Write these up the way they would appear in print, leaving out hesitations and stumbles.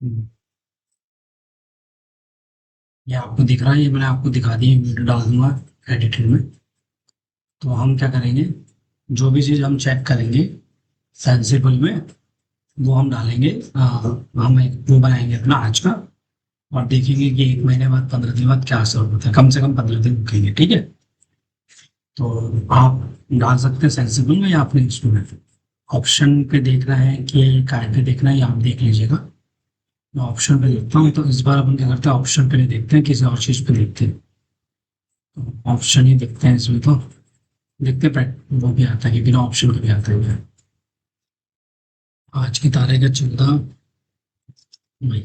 हम्म, ये आपको दिख रहा है, ये मैंने आपको दिखा दी, वीडियो डाल दूंगा एडिटिंग में। तो हम क्या करेंगे, जो भी चीज़ हम चेक करेंगे सेंसिबल में, वो हम डालेंगे। हम एक वो बनाएंगे अपना आज का, और देखेंगे कि 1 महीने बाद, 15 दिन बाद क्या असर होता है। कम से कम 15 दिन रुकेंगे, ठीक है। तो आप डाल सकते हैं सेंसिबल में या अपने इंस्ट्रूमेंट। ऑप्शन पे देख रहे हैं कि काय पे देखना है, या आप देख लीजिएगा। मैं ऑप्शन पे देखता हूँ, तो इस बार अपन क्या करते हैं, ऑप्शन पे नहीं देखते हैं, किसी और चीज़ पे देखते हैं। तो ऑप्शन ही देखते हैं इसमें, तो देखते हैं वो भी आता है कि बिना ऑप्शन के भी आता है। आज की तारीख है 14 मई।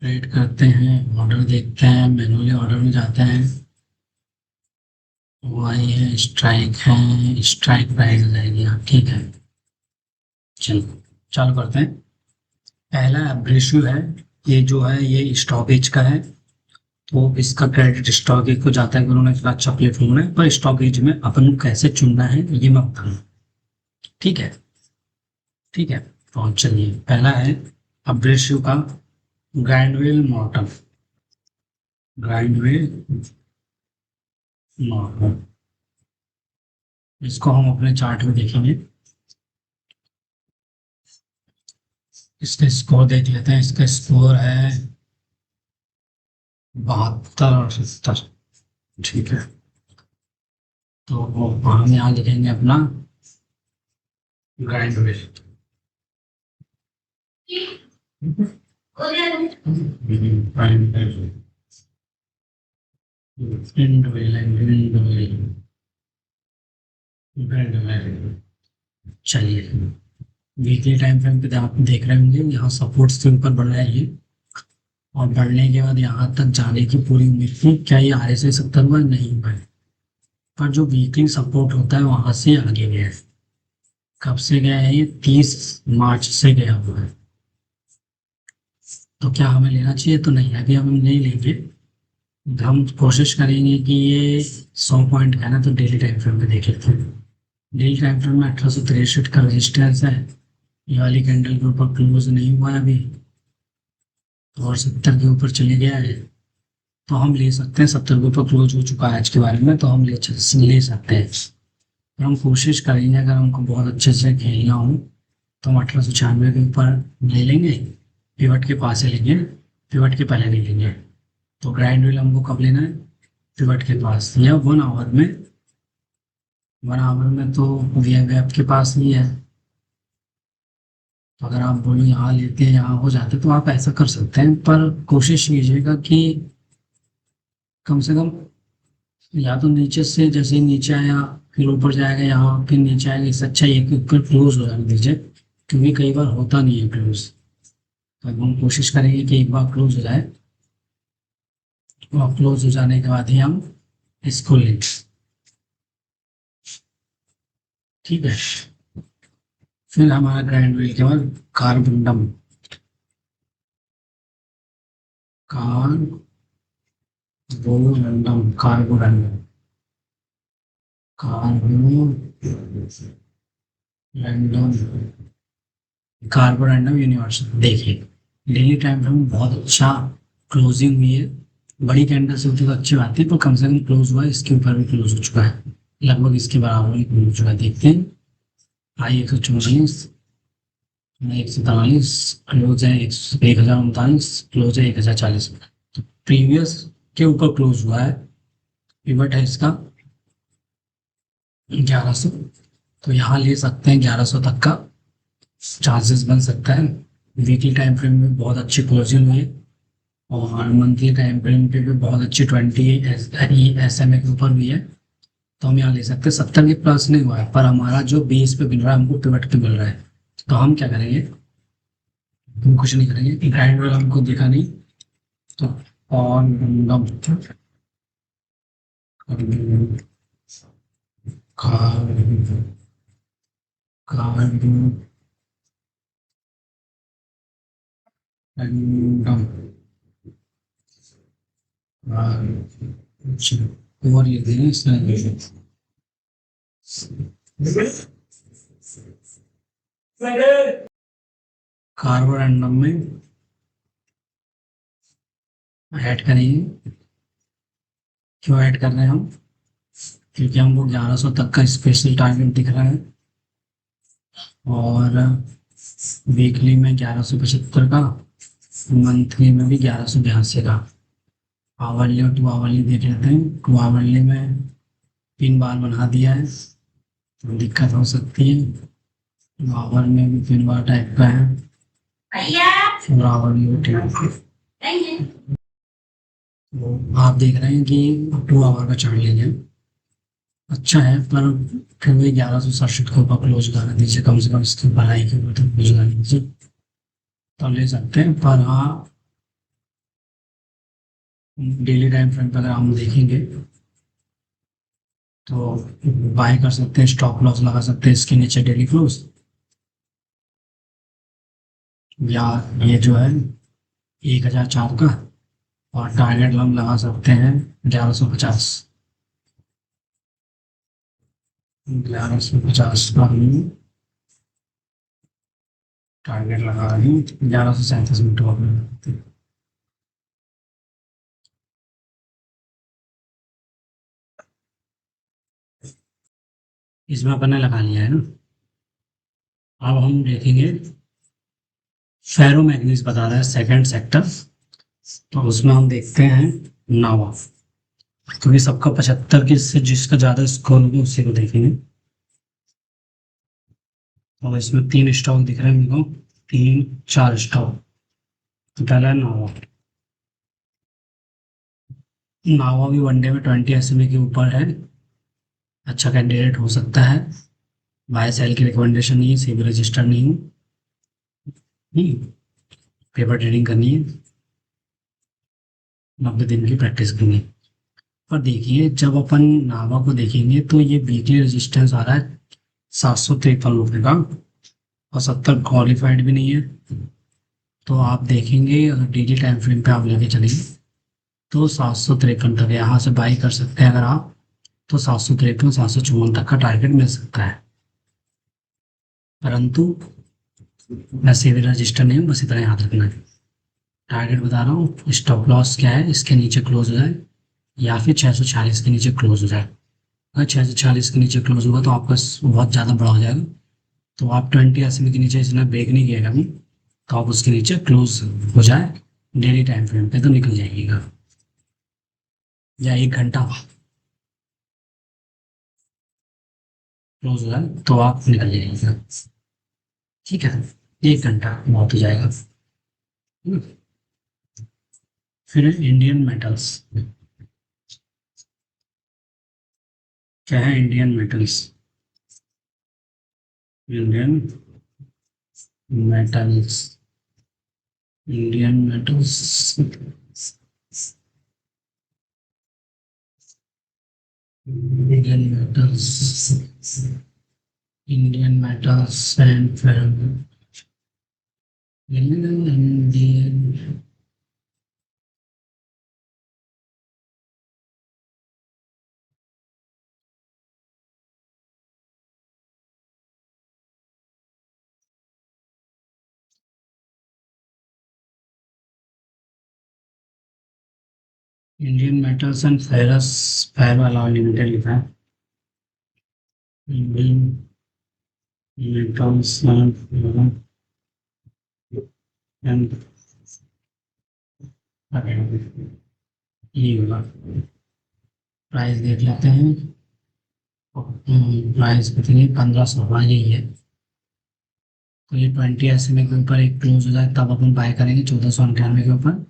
रेड करते हैं, ऑर्डर देखते हैं, मैनुअली ऑर्डर में जाते हैं। वही है, स्ट्राइक प्राइस आ जाएगी, हाँ ठीक है। चलिए चालू करते हैं। पहला रेशियो है, ये जो है ये स्टॉकेज का है। तो इसका क्रेडिट स्टॉकेज को जाता है कि उन्होंने इतना अच्छा प्लेटफॉर्म है, पर स्टॉकेज में अपन को कैसे चुनना है ये मैं बताऊँ। ठीक है। ठीक है। तो चलिए, पहला है अब रेशियो का, ग्राइंडवेल मॉर्टन। ग्राइंडवेल मॉर्टन, इसको हम अपने चार्ट में देखेंगे। इसका स्कोर देख लेते हैं। इसका स्कोर है 72 और 70। ठीक है। तो हम यहाँ लिखेंगे अपना ग्राइंडवेल। ग्राइंडवेल, ग्राइंडवेल, ग्राइंडवेल, ग्राइंडवेल। चलिए, वीकली टाइम फ्रेम पे आप देख रहे होंगे, यहाँ सपोर्ट्स के ऊपर बढ़ रहा है ये। और बढ़ने के बाद यहाँ तक जाने की पूरी उम्मीद थी। क्या ये आगे से 70 हुआ? नहीं हुआ है। पर जो वीकली सपोर्ट होता है वहां से आगे गया है। कब से गया है? ये 30 मार्च से गया हुआ है। तो क्या हमें लेना चाहिए? तो नहीं, अभी हम नहीं लेंगे। हम कोशिश करेंगे कि ये 100 पॉइंट है ना, तो डेली टाइम फ्रेम पे देख लेते हैं। डेली टाइम फ्रेम में 1863 का रेजिस्टेंस है। ये वाली कैंडल के ऊपर क्लोज नहीं हुआ है अभी, और 70 के ऊपर चले गया है। तो हम ले सकते हैं, 70 के ऊपर क्लोज हो चुका है आज के बारे में, तो हम ले सकते हैं। और हम कोशिश करेंगे, अगर हमको बहुत अच्छे से खेलना हो तो हम 1896 के ऊपर ले लेंगे। पिवट के पास ही लेंगे, पिवट के पहले नहीं लेंगे। तो ग्राइंड व्हील हमको कब लेना है? पिवट के पास, या 1 आवर में। 1 आवर में तो वी आपके पास नहीं है। तो अगर आप बोलो यहाँ लेते हैं, यहाँ हो जाते, तो आप ऐसा कर सकते हैं, पर कोशिश कीजिएगा कि कम से कम, या तो नीचे से, जैसे ही नीचे आया फिर ऊपर जाएगा, यहाँ फिर नीचे आएगा, इससे अच्छा ये कि ऊपर क्लोज हो जाने दीजिए, क्योंकि कई बार होता नहीं है क्लोज। तो अब हम कोशिश करेंगे कि एक बार क्लोज हो जाए, और क्लोज हो जाने के बाद ही हम इसको लें। ठीक है। फिर हमारा ग्राइंड व्हील के बाद Carborundum. Carborundum, Carborundum, Carborundum universal. देखिए, डेली टाइम फ्रेम में बहुत अच्छा क्लोजिंग हुई है। बड़ी कैंडल से होती तो अच्छी बात थी, पर कम से कम क्लोज हुआ है। इसके ऊपर भी क्लोज हो चुका है, लगभग इसके बराबर ही क्लोज हो चुका है। देखते हैं। आई 144, 143, क्लोज है 1039, क्लोज है 1040। तो प्रीवियस के ऊपर क्लोज हुआ है। पिवट है इसका 1100। तो यहाँ ले सकते हैं, 1100 तक का चांसेस बन सकता है। वीकली टाइम फ्रेम में बहुत अच्छी क्लोजिंग हुई है, और मंथली टाइम फ्रेम पे भी बहुत अच्छी 20 SMA के ऊपर हुई है। तो हम यहाँ ले सकते हैं। 70 के प्लस नहीं हुआ है, पर हमारा जो बेस पे मिल रहा है, हमको पिवट पे मिल रहा है। तो हम क्या करेंगे, हम कुछ नहीं करेंगे। ग्राइंड वाला हमको दिखा नहीं, तो और और ये दें इसमें कार्बोरेंडम में ऐड करेंगे। क्यों ऐड कर रहे हैं हम? क्योंकि हमको 1100 तक का स्पेशल टारगेट दिख रहा है और वीकली में 1175 का, मंथली में भी 1182 का। आवरली और 2 आवरली देख लेते हैं। 2 आवरली में 3 बार बना दिया है तो दिक्कत हो सकती है। 2 आवर में भी 3 बार टाइप का है, 4 आवर में भी ठीक है। तो आप देख रहे हैं कि 2 आवर का चार्ट लेंगे, अच्छा है, पर फिर भी 1167 के ऊपर क्लोज लगाना दीजिए, कम से कम इसकी बढ़ाई के ऊपर क्लोज लगाना दीजिए तो ले सकते हैं। पर हाँ, डेली टाइम फ्रेम पर अगर हम देखेंगे तो बाय कर सकते हैं, स्टॉप लॉस लगा सकते हैं इसके नीचे डेली क्लोज, या ये जो है 1004 का, और टारगेट हम लगा सकते हैं 1150। 1150 का हम टारगेट लगा रहे हैं, 1137 मिनट में। इसमें अपन ने लगा लिया है ना। अब हम देखेंगे, फेरो मैग्नीज बता रहा है सेकंड सेक्टर, तो उसमें हम देखते हैं नावा, क्योंकि सबका 75 के से जिसका ज़्यादा स्कोर होगा उसी को देखेंगे। और इसमें 3 स्टॉक दिख रहे हैं मेरे को, 3 4 स्टॉक। तो पहला है नावा। नावा भी वनडे में 20 SMA के ऊपर है, अच्छा कैंडिडेट हो सकता है। बाय सेल की रिकमेंडेशन नहीं है, सेबी रजिस्टर नहीं हूँ। पेपर ट्रेडिंग करनी है, 90 दिन की प्रैक्टिस करनी है। पर देखिए, जब अपन नावा को देखेंगे तो ये वीकली रेजिस्टेंस आ रहा है 753 रुपये का, और 70 क्वालिफाइड भी नहीं है। तो आप देखेंगे, अगर डेली टाइम फ्रेम पे आप लेके चलेंगे तो 753 तक यहाँ से बाई कर सकते हैं अगर आप, तो 753 754 तक का टारगेट मिल सकता है। परंतु मैं सेवी रजिस्टर नहीं हूँ, बस इतना याद रखना है। टारगेट बता रहा हूँ, स्टॉप लॉस क्या है, इसके नीचे क्लोज हो जाए या फिर 646 के नीचे क्लोज हो जाए। अगर 646 के नीचे क्लोज होगा तो आपका बहुत ज़्यादा बड़ा हो जाएगा, तो आप 20 SMA के नीचे इसने ब्रेक नहीं किया कभी, तो आप उसके नीचे क्लोज हो जाए डेली टाइम फ्रेम पे तो निकल जाइएगा, या 1 घंटा क्लोज हो जाए तो आप निकल जाइएगा। ठीक है, 1 घंटा बहुत हो जाएगा। हम्म। फिर इंडियन मेटल्स, क्या है Indian metals? Indian metals, Indian metals, Indian metals, Indian metals and film, Indian Indian metals and ferrous ferro alloy limited लिखा है। इंडियन मेटल्स एंड ये होगा। प्राइस देख लेते हैं, प्राइस कितनी, 1500, हाँ यही है। तो ये 20 SMA के ऊपर एक क्लोज हो जाए तब अपन बाय करेंगे, 1498 के ऊपर।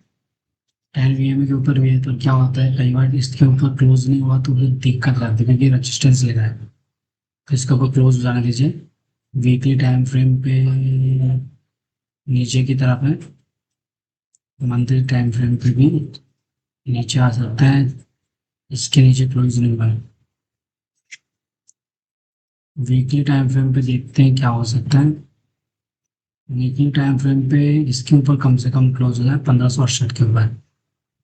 10 VMA के ऊपर भी है, तो क्या होता है कई बार इसके ऊपर क्लोज नहीं हुआ तो फिर दिक्कत लगती है, क्योंकि रजिस्टेंस लगा है। तो इसका ऊपर क्लोज हो जाना दीजिए। वीकली टाइम फ्रेम पे नीचे की तरफ है, मंथली टाइम फ्रेम पे भी नीचे आ सकता है, इसके नीचे क्लोज नहीं हुआ है। वीकली टाइम फ्रेम पे देखते हैं क्या हो सकता है। वीकली टाइम फ्रेम पे इसके ऊपर कम से कम क्लोज हो जाए 1568 के ऊपर।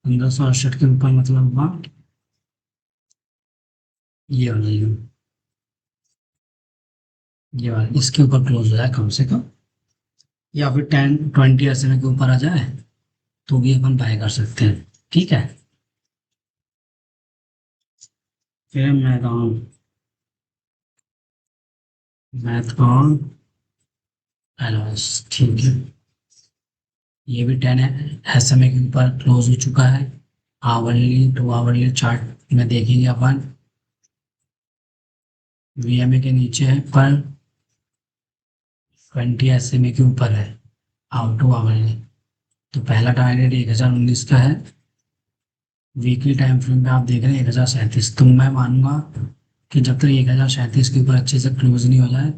1568 के ऊपर मतलब हुआ ये वाला, ये वाला इसके ऊपर क्लोज हो जाए कम से कम, या फिर 10-20 SMA के ऊपर आ जाए तो भी अपन बाय कर सकते हैं। ठीक है, फिर मैथकॉन एलॉस, ठीक है, ये भी 10 SMA के ऊपर क्लोज हो चुका है। आवरली 2 आवरली चार्ट में देखेंगे अपन, VMA के नीचे है पर 20 SMA के ऊपर है। 2 आवरली, तो पहला टारगेट 1019 का है। वीकली टाइम फ्रेम पे आप देख रहे हैं 1037, तो मैं मानूंगा कि जब तक 1037 के ऊपर अच्छे से क्लोज नहीं हो जाए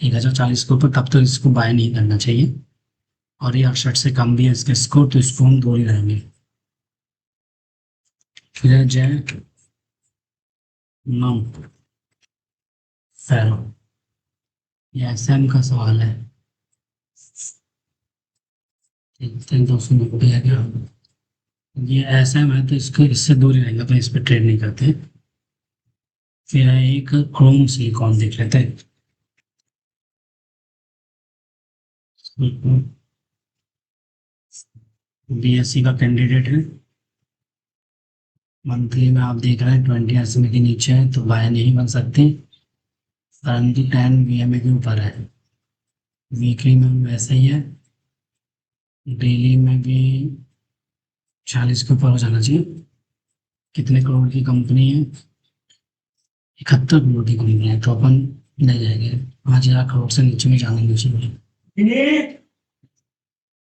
1040 के ऊपर, तब तक इसको बाय नहीं करना चाहिए। और ये 68 से कम भी है इसका स्कोर, तो इसको हम दूर ही रहेंगे। फिर है जय नम फैरो, ये SM का सवाल है। देखते हैं 290 है क्या, ये SM है तो इसको इससे दूर ही रहेगा, तो इस पर ट्रेड नहीं करते। फिर है एक क्रोम सिलिकॉन, देख लेते हैं। BSC का कैंडिडेट है। मंथली में आप देख रहे हैं 20 SMA के नीचे है तो बाय नहीं बन सकती, परंतु 10 VMA के ऊपर है। वीकली में वैसे ही है, डेली में भी 40 के ऊपर हो जाना चाहिए। कितने करोड़ की कंपनी है, 71 करोड़ की कंपनी है, तो अपन ले जाएंगे। 5,000 करोड़ से नीचे में जाने नहीं चाहिए।